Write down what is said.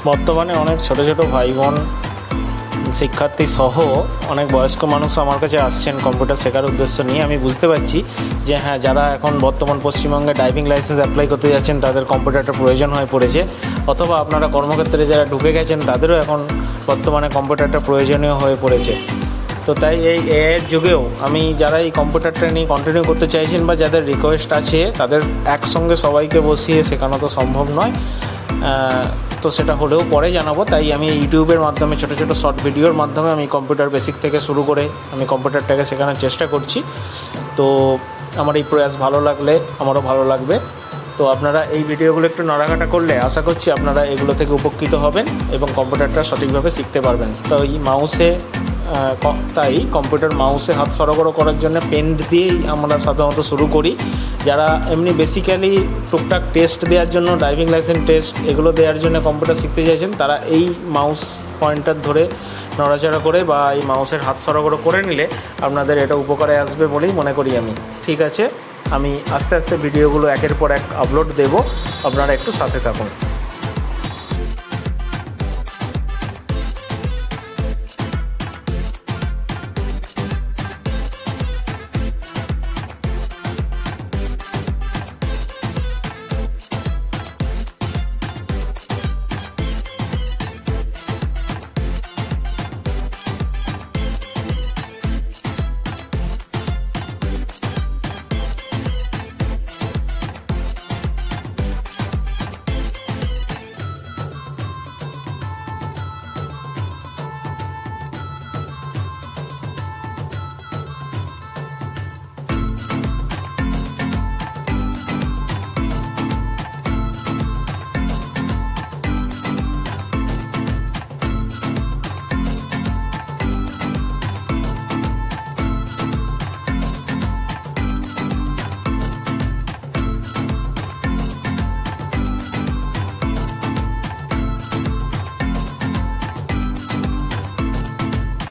বর্তমানে অনেক ছোট ছোট ভাই বোন শিক্ষার্থী সহ অনেক বয়স্ক মানুষ আমার কাছে আসছেন কম্পিউটার শেখার উদ্দেশ্য নিয়ে। আমি বুঝতে পারছি যে হ্যাঁ, যারা এখন বর্তমান পশ্চিমবঙ্গে ড্রাইভিং লাইসেন্স অ্যাপ্লাই করতে যাচ্ছেন তাদের কম্পিউটারটা প্রয়োজন হয়ে পড়েছে, অথবা আপনারা কর্মক্ষেত্রে যারা ঢুকে গেছেন তাদেরও এখন বর্তমানে কম্পিউটারটা প্রয়োজনীয় হয়ে পড়েছে। তো তাই এই এআইয়ের যুগেও আমি যারা এই কম্পিউটারটা নিয়ে কন্টিনিউ করতে চাইছেন বা যাদের রিকোয়েস্ট আছে তাদের একসঙ্গে সবাইকে বসিয়ে শেখানো তো সম্ভব নয়, তো সেটা হলেও পরে জানাবো। তাই আমি ইউটিউবের মাধ্যমে ছোটো ছোটো শর্ট ভিডিওর মাধ্যমে আমি কম্পিউটার বেসিক থেকে শুরু করে আমি কম্পিউটারটাকে শেখানোর চেষ্টা করছি। তো আমার এই প্রয়াস ভালো লাগলে আমারও ভালো লাগবে। তো আপনারা এই ভিডিওগুলো একটু নাড়াঘাটা করলে আশা করছি আপনারা এগুলো থেকে উপকৃত হবেন এবং কম্পিউটারটা সঠিকভাবে শিখতে পারবেন। তো এই কম্পিউটার মাউসে হাত সরবরাহ করার জন্য পেন দিয়েই আমরা সাধারণত শুরু করি। যারা এমনি বেসিক্যালি টুকটাক টেস্ট দেওয়ার জন্য, ড্রাইভিং লাইসেন্স টেস্ট এগুলো দেওয়ার জন্য কম্পিউটার শিখতে চাইছেন, তারা এই মাউস পয়েন্টার ধরে নড়াচড়া করে বা এই মাউসের হাত সরবরাহ করে নিলে আপনাদের এটা উপকারে আসবে বলেই মনে করি আমি। ঠিক আছে, আমি আস্তে আস্তে ভিডিওগুলো একের পর এক আপলোড দেব, আপনারা একটু সাথে থাকুন।